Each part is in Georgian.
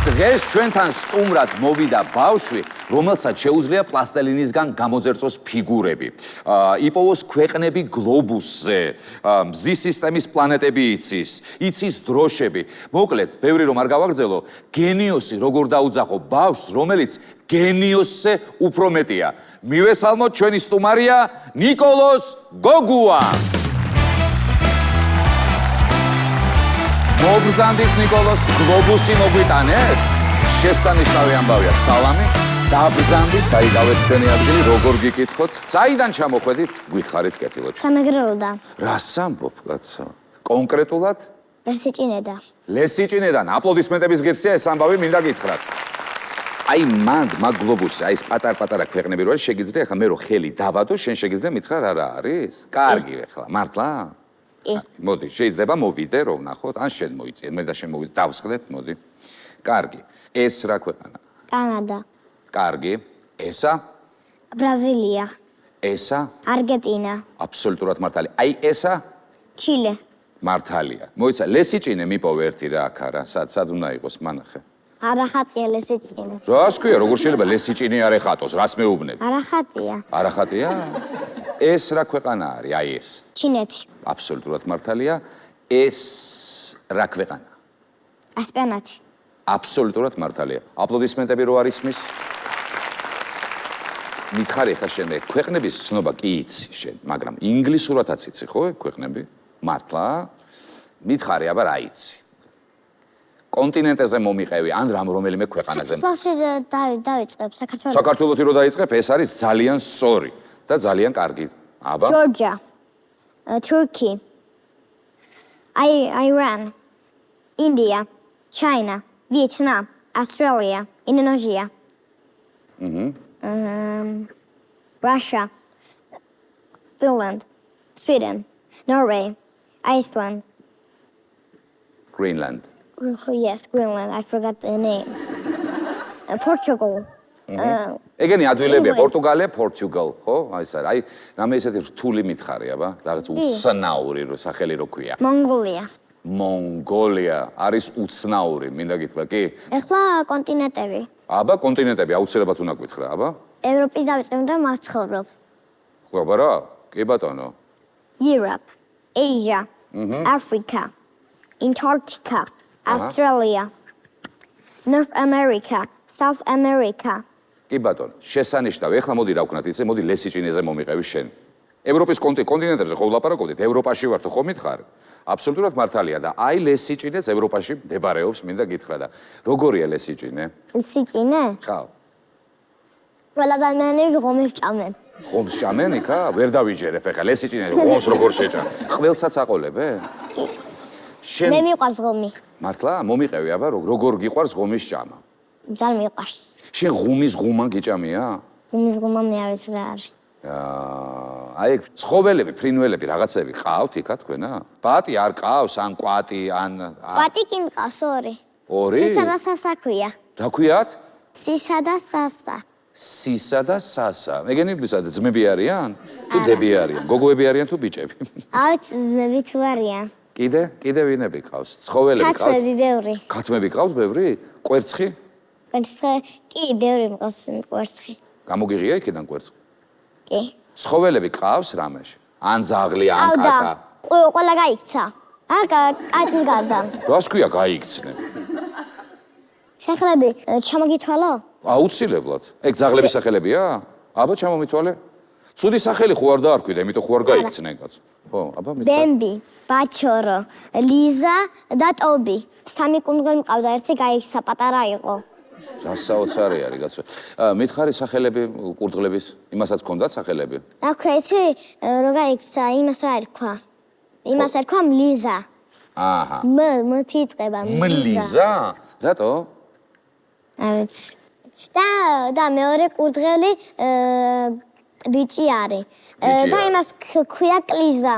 დღეს ჩვენთან სტუმრად მოვიდა ბავშვი, რომელსაც შეუძლია პლასტელინისგან გამოძერწოს ფიგურები. იპოვოს ქვეყნები გლობუსზე, მზის სისტემის პლანეტები იცის დროშები. მოკლედ, ბევრი რომ არ გავაგრძელო, გენიოსი როგორ დაუძახო ბავშვს, რომელიც გენიოსზე უფრო მეტია. მივესალმოთ ჩვენი სტუმარია ნიკოლოს გოგუა. მოგბრძანდით ნიკოლოს, გლობუსი მოგვიტანეთ? შესანიშნავი ამბავია, სალამი. დაბრძანდით, დაიკავეთ თქვენი ადგილი, როგორ გიკითხოთ? საიდან ჩამოხვედით? გითხარით კეთილად. სამეგრელოდან. რას ამბობ, კაცო? კონკრეტულად? ლესიჭინედან. ლესიჭინედან. აპლოდისმენტების ღირსია ეს ამბავი, მინდა გითხრათ. აი მანდ მაგ გლობუსი, აი ეს პატარ-პატარა ქვეყნები რო არის, შეგიძლია ახლა მე რო ხელი დავადო, შენ შეგიძლია მითხრა რა არის? კარგი ახლა, მართლა? მოდი, შეიძლება მოვიდე რომ ნახოთ, ან შენ მოიწიე, მე და შენ მოვიდე, დავსხდეთ, მოდი. კარგი. ეს რა ქვეყანა? კანადა. კარგი. ესა? ბრაზილია. ესა? არგენტინა. აბსოლუტურად მართალი. აი ესა? ჩილე. მართალია. მოიცა, ლესიჭინე მიპოვე ერთი რა აქ არა, სად უნდა იყოს მანახე? არახატია ლესიჭინე. რას ქვია, როგორ შეიძლება ლესიჭინე არ ეხატოს, რას მეუბნები? არახატია. არახატია? ეს რა ქვეყანა არის, აი ეს? ჩინეთი. აბსოლუტურად მართალია. ეს რა ქვეყანა? ასპანეთი. აბსოლუტურად მართალია. აპლოდისმენტები რო არის მის? მითხარი ხა შენ მე ქვეყნების ცნობა კი იცი შენ, მაგრამ ინგლისურადაც იცი ხო ქვეყნები? მართლა? მითხარი, აბა რა იცი? კონტინენტზე მომიყევი ან რომელიმე ქვეყანაზე. დავიწყებ საქართველოს. საქართველოსი რო დაიწყებ, ეს არის ძალიან სწორი და ძალიან კარგი. აბა? ჯორჯია. Turkey. Iran. India. China. Vietnam. Australia. Indonesia. Russia. Finland. Sweden. Norway. Iceland. Greenland. Yes, Greenland. I forgot the name. Portugal. ეგენი ადვილებია, პორტუგალია, პორტუგალ, ხო? აი ეს არის. აი, რამე ისეთი რთული მითხარი, აბა, რაღაც უცნაური სახელი რო ქვია. მონღოლია. მონღოლია არის უცნაური, მინდა გითხრა, კი? ეხლა კონტინენტები. აბა, კონტინენტები აუცილებლად უნდა გითხრა, აბა? ევროპის დავიწყებ და მათ ცხოვრობ. ხო, აბა რა? კი ბატონო. Europe, Asia, Africa, Antarctica, Australia, North America, South America. კი ბატონო, შესანიშნავი. ეხლა მოდი რა ვქნათ, ისე მოდი ლესიჭინეზე მომიყევი შენ. ევროპის კონტინენტებზე ხო ვლაპარაკობდით, ევროპაში ვარ თუ ხო მითხარ? აბსოლუტურად მართალია და აი ლესიჭინეც ევროპაში მდებარეობს, მინდა გითხრა და როგორია ლესიჭინე? ლესიჭინე? ხო. ყველა ადამიანები ღომებს ჭამენ. ღომს ჭამენ იქა? ვერ დავიჯერებ ეხლა ლესიჭინე ღომს როგორ შეჭამ? ხველსაც აყოლებე? შენ მე მიყვარს ღომი. მართლა? მომიყევი აბა როგორ გიყვარს ღომის ჭამა? ძალიან მიყვარს. შენ ღუმის ღუმა გიჭამია? ღუმის ღუმა მე არის რა არის. აი ცხოველები, ფრინველები, რაღაცები ყავთ იქა თქვენა? პატი არ ყავს, ან კვატი, ან კვატი კი მყავს ორი. ორი? სისა და სასა ქვია. რა ქვიათ? სისა და სასა. სისა და სასა. ეგენებისა ძმები არიან? თუ დები არიან? გოგოები არიან თუ ბიჭები? ავიც ძმები თუ არიან. კიდე ვინები ყავს? ცხოველები ყავს? კაცმები ბევრი. კაცმები ყავს ბევრი? კვერცხი? კვერცხი კი ბევრი მყავს კვერცხი. გამოგიღია იქიდან კვერცხი? კი. ცხოველები ყავს რამეში? ან ძაღლი, ან კატა? ყველა გაიქცა. არ კაცის გარდა. რას ქვია გაიქცნენ? სახელები ჩამოგითვალო? აუცილებლად. ეგ ძაღლების სახელებია? აბა ჩამომითვალე. ცუდი სახელი ხო არ დაარქვიდა, იმიტომ ხო არ გაიქცნენ კაცო. ხო, აბა მითვალე. ბემბი, ბაჩორო, ლიზა და ტობი. სამი კუნძული მყავდა, ერთი გაიქცა, პატარა იყო. საოცარი არის კაცო. მითხარი სახელები კურდღლების, იმასაც ჰქონდათ სახელები? რა ქვია, იცი, რო გაიქცა, იმას რა ერქვა? იმას ერქვა მლიზა. აჰა. მათი იწყება მლიზა? რატო? არ ვიცი. და მეორე კურდღელი ბიჭი არის. და იმას ქვია კლიზა.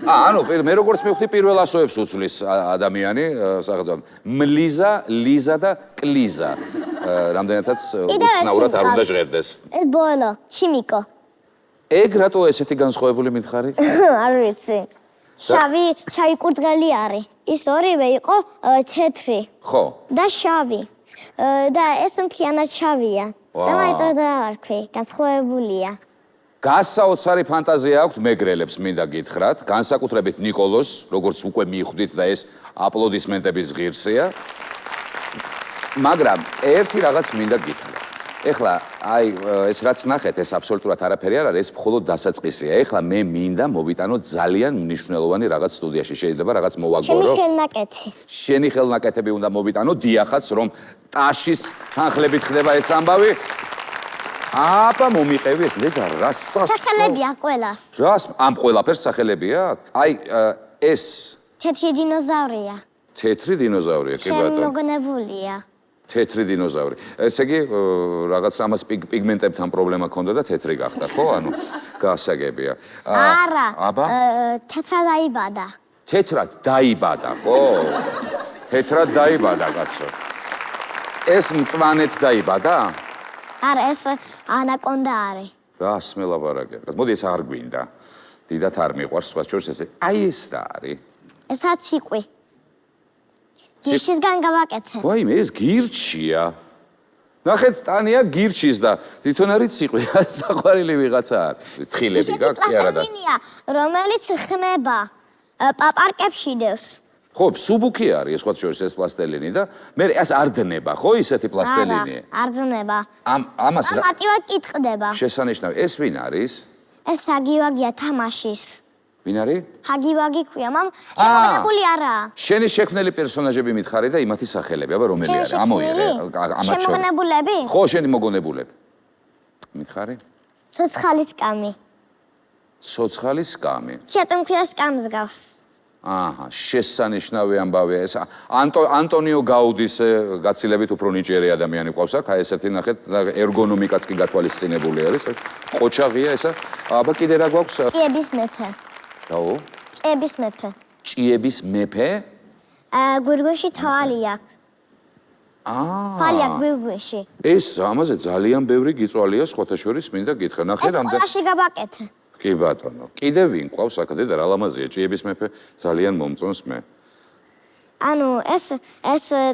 ანუ მე როგორც მივხვდი პირველ ასოებს უცვლის ადამიანი სახელმწიფო მლიზა, ლიზა და კლიზა. რამდენადაც უცნაურად არ უნდა ჟღერდეს. ბოლო, ჩიმიკო. ეგ რატო ესეთი განსხვავებული მითხარი? არ ვიცი. შავი კურდღელი არის. ის ორივე იყო თეთრი ხო. და შავი. და ეს მთლიანად შავია. და მაინც დავარქვი, განსხვავებულია. გასაოცარი ფანტაზია აქვთ მეგრელებს, მინდა გითხრათ, განსაკუთრებით ნიკოლოს, როგორც უკვე მიხვდით და ეს აპლოდისმენტების ღირსია. მაგრამ ერთი რაღაც მინდა გითხრათ. ეხლა, აი, ეს რაც ნახეთ, ეს აბსოლუტურად არაფერი არ არის, ეს მხოლოდ დასაწყისია. ეხლა მე მინდა მოვიტანოთ ძალიან მნიშვნელოვანი რაღაც სტუდიაში. შეიძლება რაღაც მოვაგორო. ჩემი ხელნაკეთი. შენი ხელნაკეთები უნდა მოვიტანო, დიახაც, რომ ტაშის თანხლებით ხდება ეს ამბავი. აბა მომიყევი ეს და რა სახელებია ყველას. რას ამ ყველაფერს სახელები აქვს? აი, ეს თეთრი დინოზავრია. თეთრი დინოზავრია, კი ბატონო. შემოგონებულია. თეთრი დინოზავრი. ესე იგი, რაღაც ამას პიგმენტებთან პრობლემა ქონდა და თეთრი გახდა, ხო? ანუ გასაგებია. არა. აბა? თეთრად დაიბადა. თეთრად დაიბადა, ხო? თეთრად დაიბადა, კაცო. ეს მწვანეთ დაიბადა? არა, ეს ანაკონდა არის. რას მელაპარაკე? მოდი ეს არ გვინდა. დიდათ არ მიყვარს, სხვა შორს ესე. აი ეს რა არის? ესაც ციყვი. გირჩისგან გავაკეთე. ვაიმე, ეს გირჩია. ნახეთ, ტანია გირჩის და თვითონ არის ციყვი, საყვარელი ვიღაცა არის. თხილები გაქვს, კი არა და. პლასტელინია, რომელიც ხმება, პაპარკებში დევს. ხო, სუბუქი არის, სხვა შორის ეს პლასტელინი და მე ეს არ დნება, ხო, ისეთი პლასტელინი? არ ძნება. ამას რა? მარტივად კითხდება. შესანიშნავი. ეს ვინ არის? ეს ჰაგივაგია თამაშის. ვინ არის? ჰაგივაგი ქვია, მამ შემოგონებული არაა. შენი შექმნელი პერსონაჟები მითხარი და იმათი სახელები, აბა რომელი არის? ამოიღე, ამათ შორის. შემოგონებულები? ხო, შენი მოგონებულები. მითხარი? ცოცხალის კამი. ცოცხალის კამი. ციტუნქიას კამს გავს. აჰა, შესანიშნავი ამბავია ეს. ანტონიო გაუდის გაცილებით უფრო ნიჭიერი ადამიანი ყავს აქ, აი ესეთი ნახეთ, ერგონომიკაც კი გათვალისწინებული არის. ყოჩაღია ესა. აბა კიდე რა გვაქვს? ჭიების მეფე. რაო? ჭიების მეფე. ჭიების მეფე? გვირგვინში თვალი აქვს. თვალი აქვს გვირგვინში. ეს ამაზე ძალიან ბევრი გიწვალია სხვათა შორის, მინდა გითხრა. ნახე ეს რამდენი ყველაში გავაკეთე. კი ბატონო. კიდე ვინ ყავს აქ და რა ლამაზია ჭიების მეფე ძალიან მომწონს მე. ანუ ეს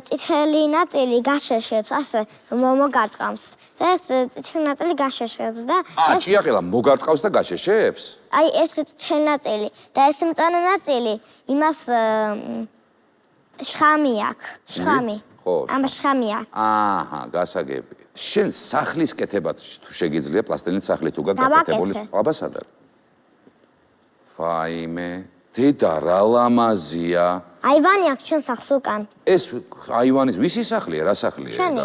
წითელი ნაწილი გაშეშებს, ასე მოგარტყამს. და ეს წითელი ნაწილი გაშეშებს და ჭიაყელა მოგარტყავს და გაშეშებს? აი ეს წითელი ნაწილი და ეს მწვანე ნაწილი იმას შხამი აქვს. შხამი. ხო. ამ შხამი აქვს. აჰა, გასაგები. შენ სახლის კეთება თუ შეგიძლია პლასტელინის სახლი თუ გაკეთებული. აბა სად არის? ვაიმე, დედა რა ლამაზია. აივანი აქვს ჩვენ სახლს უკან. ეს აივანის ვისი სახლია, რა სახლია? ჩვენი.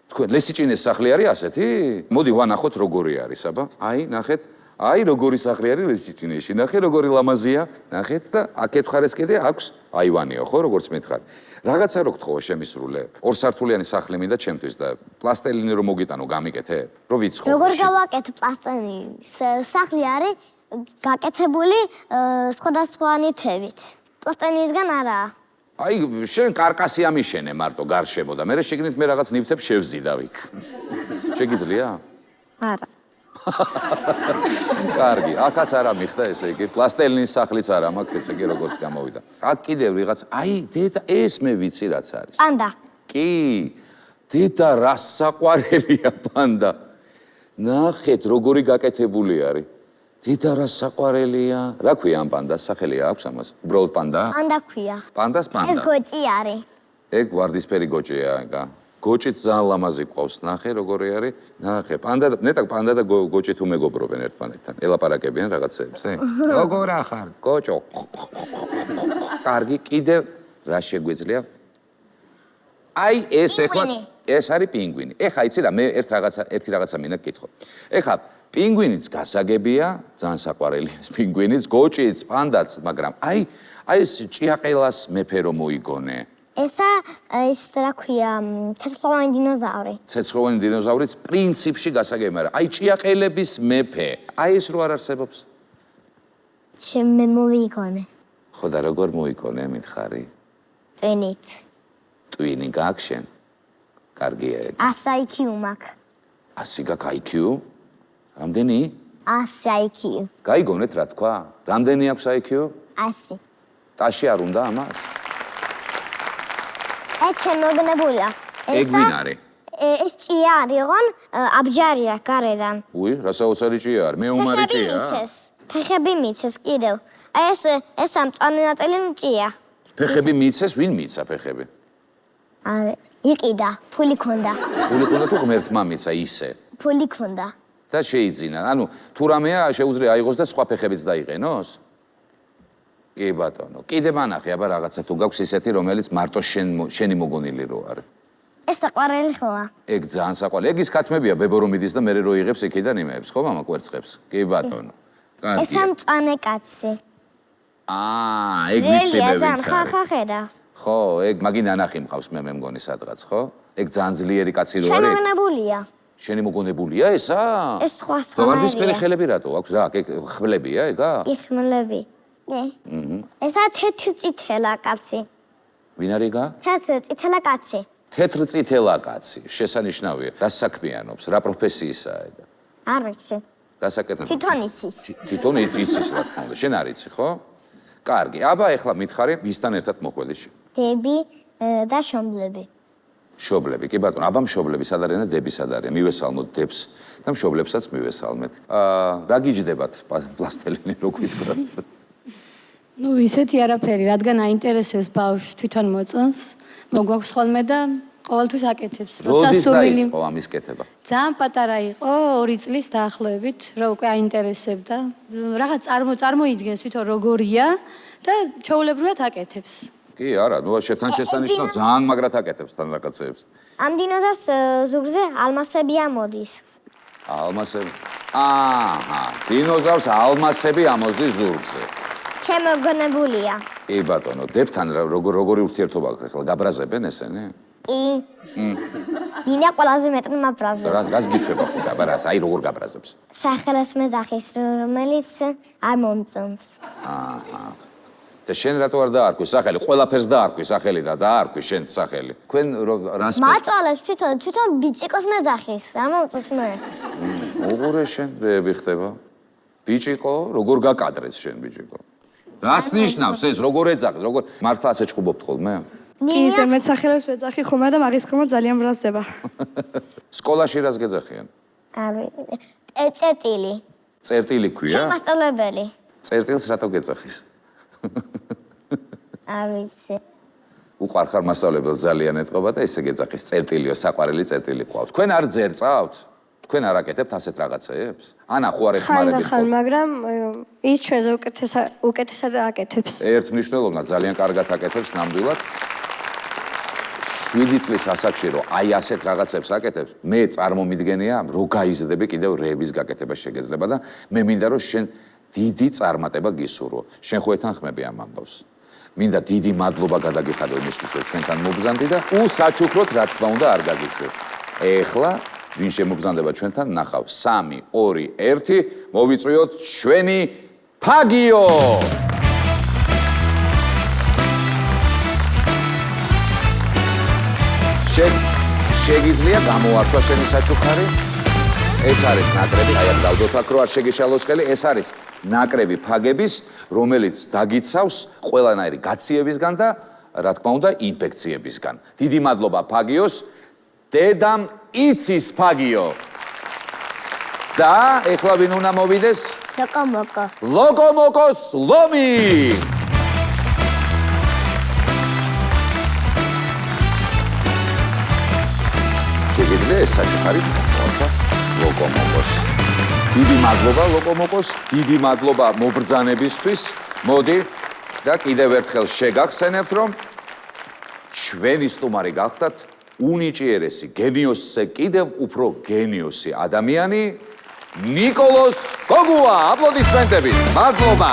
თქვენ ლესიჭინეს სახლი არის ასეთი? მოდი ვანახოთ როგორი არის, აბა. აი, ნახეთ. აი, როგორი სახლი არის ლესიჭინეში. ნახე, როგორი ლამაზია. ნახეთ და აქეთ ხარეს კიდე აქვს აივანიო, ხო, როგორც მითხარ. რაღაცა რო გთხოვა შემისრულე. ორსართულიანი სახლი მინდა ჩემთვის და პლასტელინი რომ მოგიტანო, გამიკეთებ? რო ვიცხოვ. როგორ გავაკეთე პლასტელინის სახლი არის გაკეთებული სხვადასხვა ნივთებით. პლასტელინისგან არაა. აი, შენ კარკასი ამიშენე მარტო გარშემო და მე შეგნით მე რაღაც ნივთებს შევზიდავ იქ. შეგიძლია? არა. კარგი, აქაც არა მიხდა ესე იგი. პლასტელინის სახლიც არა მაქვს ესე იგი როგორც გამოვიდა. აქ კიდევ ვიღაც, აი, დედა, ეს მე ვიცი რაც არის. პანდა. კი. დედა რა საყვარელია პანდა. ნახეთ, როგორი გაკეთებული არის. დედა რა საყვარელია. რა ქვია ამ პანდას სახელი აქვს ამას? უბრალოდ პანდა? პანდა ქვია. პანდას პანდა. ეს გოჭი არის. ეგ ვარდისფერი გოჭია, აკა. გოჭით ძალიან ლამაზი ყავს, ნახე როგორი არის. ნახე, პანდა, ნეტაკ პანდა და გოჭი თუ მეგობრობენ ერთმანეთთან. ელაპარაკებიან რაღაცეებს, როგორ ახარ, გოჭო? კარგი, კიდევ რა შეგვიძლია? აი, ეს ეხლა ეს არის პინგვინი. ეხა იცი რა, მე ერთი რაღაცა მინდა გკითხო. ეხა პინგვინიც გასაგებია, ძალიან საყვარელი ეს პინგვინიც, გოჭიც, პანდაც, მაგრამ აი ეს ჭიაყელას მეფე რომ მოიგონე. ესა ის რა ქვია, ცეცხლოვანი დინოზავრი. ცეცხლოვანი დინოზავრიც პრინციპში გასაგებია, მაგრამ აი ჭიაყელების მეფე, აი ეს რო არ არსებობს? ჩემ მოიგონე. ხო და როგორ მოიგონე, მითხარი? ტვინით. ტვინი გაქვს შენ? კარგია ეგ. 100 IQ მაქვს. 100 გაქვს IQ? რამდენი? 100 IQ. გაიგონეთ რა თქვა? რამდენი აქვს IQ? 100. ტაში არ უნდა ამას? ეს შემოგნებულია. ეგ ვინ არის? ეს ჭია არისგან აბჯარია გარედან. უი, რასაოცარი ჭია არის? მე უმარი ჭია. ფეხები მიცეს კიდევ. ეს ამწვანე ნაწილი ჭია. ფეხები მიცეს, ვინ მიცა ფეხები? არა, იყიდა, ფული ქონდა. ფული ქონდა თუ ღმერთმა მიცა ისე. ფული ქონდა. და შეიძინა. ანუ თუ რამეა შეუძლია აიღოს და სხვა ფეხებიც დაიყენოს? კი ბატონო, კიდე მანახე, აბა რაღაცა თუ გაქვს ისეთი, რომელიც მარტო შენი მოგონილი რო არის. ეს საყვარელი ხოა. ეგ ძალიან საყვარელი. ეგ ის ქათმებია, ბებო რომ მიდის და მე რო იღებს იქიდან იმეებს, ხო, მამა კვერცხებს? კი ბატონო. ეს ამწვანე კაცი. ეგ მიცემე ვინც ზელია, არის. ხა ხედა. ხო, ეგ მაგი ნანახი მყავს მე მგონი სადღაც, ხო? ეგ ძალიან ძლიერი კაცი რო არის. შემოგნებულია. შენი მოგონებულია ესა? ეს სხვა ვარდისფერი ხელები რატო აქვს? რა, ეგ ხმლებია ეგა? იხმლები. ესა თეთრწითელა კაცი. ვინ არის ეგა? თეთრწითელა კაცი. თეთრწითელა კაცი, შესანიშნავია. დასაქმიანობს, რა პროფესიისაა ეგა? არ ვიცი. დასაკეთებს. თვითონ იცის. თვითონ იცის რა თქმა უნდა. შენ არ იცი, ხო? კარგი. აბა ეხლა მითხარი ვისთან ერთად მოხველიში? დები და შობლები. შობლები, კი ბატონო, აბა მშობლები სად არიან და დები სად არიან? მივესალმოთ დებს და მშობლებსაც მივესალმეთ. რა გიჯდებათ პლასტელინი რო გითხრათ? ნუ ისეთი არაფერი, რადგან აინტერესებს ბავშვს თვითონ მოწონს, მოგვაქვს ხოლმე და ყოველთვის აკეთებს. როდის დაიწყო ამის კეთება? ძალიან პატარა იყო, 2 წლის დაახლოებით, რომ უკვე აინტერესებდა. რაღაც წარმოიდგენს თვითონ როგორია და ჩაულებრივად აკეთებს. კი, არა, ნუ შეთან შესანიშნავ ძალიან მაგრად აკეთებს თან რაღაცეებს. ამ დინოზავს ზურგზე ალმასები ამოდის. ალმასები. დინოზავს ალმასები ამოსდის ზურგზე. შემოგნებულია. კი ბატონო, დებთან როგორი ურთიერთობა აქვს ახლა გაბრაზებენ ესენი? კი. მინდა ყველაზე მეტი მაბრაზებს. რას გიშვება ხო გაბრაზ? აი როგორ გაბრაზებს? სახელის მეძახის, რომელიც არ მომწონს. და შენ რატო არ დაარქვი სახელი? ყველაფერს დაარქვი სახელი და დაარქვი შენ სახელი. თქვენ რას მაწვალებს თვითონ ბიჭიკოს მეძახის, არ მომწონს მე. უღურე შენ ბები ხდება. ბიჭიკო, როგორ გაკადრეს შენ ბიჭიკო? რას ნიშნავს ეს? როგორ ეძახი? როგორ მართლა ასე ჭუბობთ ხოლმე? კი, ისე მეტსახელებს ვეძახი ხოლმე და მაგის გამო ძალიან ბრაზდება. სკოლაში რას გეძახიან? წერტილი. წერტილი ქვია? მასწავლებელი. წერტილს რატო გეძახის? არ ვიცი. უყარხარ მასწავლებელს ძალიან ეტყობა და ესე გეძახის წერტილიო, საყვარელი წერტილი ყავს. თქვენ არ ძერწავთ? თქვენ არ აკეთებთ ასეთ რაღაცეებს? ანა ხო არ ეხმარებით? ხან, მაგრამ ის ჩვენზე უკეთესად აკეთებს. ერთ მნიშვნელოვნად ძალიან კარგად აკეთებს ნამდვილად. 7 წლის ასაკში რომ აი ასეთ რაღაცებს აკეთებს, მე წარმომიდგენია, რომ გაიზრდები კიდევ რეების გაკეთება შეგეძლება და მე მინდა რომ შენ დიდი წარმატება გისურვო. შენ ხო ეთანხმები ამ ამბავს. მინდა დიდი მადლობა გადაგიხადო იმისთვის, რომ ჩვენთან მობრძანდი და უსაჩუქროდ რა თქმა უნდა არ გაგიშვებ. ეხლა ვინ შემოგზანდება ჩვენთან ნახავ 3 2 1 მოვიწვიოთ ჩვენი ფაგიო. შეგიძლია გამოართვა შენი საჩუქარი? ეს არის ნაკრები, აი ამ დავდოთ აქ რო არ შეგეშალოს ხელი, ეს არის ნაკრები ფაგების, რომელიც დაგიცავს ყველანაირი გაციებისგან და რა თქმა უნდა ინფექციებისგან. დიდი მადლობა ფაგიოს. დედამ იცის ფაგიო. და ეხლა ვინ უნდა მოვიდეს? ლოკომოკო. ლოკომოკოს ლომი. შეგიძლია ეს საჩუქარი წავლა ლოკომოკოს. დიდი მადლობა ლოკომოკოს, დიდი მადლობა მობრძანებისთვის. მოდი და კიდევ ერთხელ შეგახსენებთ, რომ ჩვენი სტუმარი გახდათ უნიჭიერესი, გენიოსზე კიდევ უფრო გენიოსი ადამიანი ნიკოლოზ გოგუა. აპლოდისმენტები. მადლობა.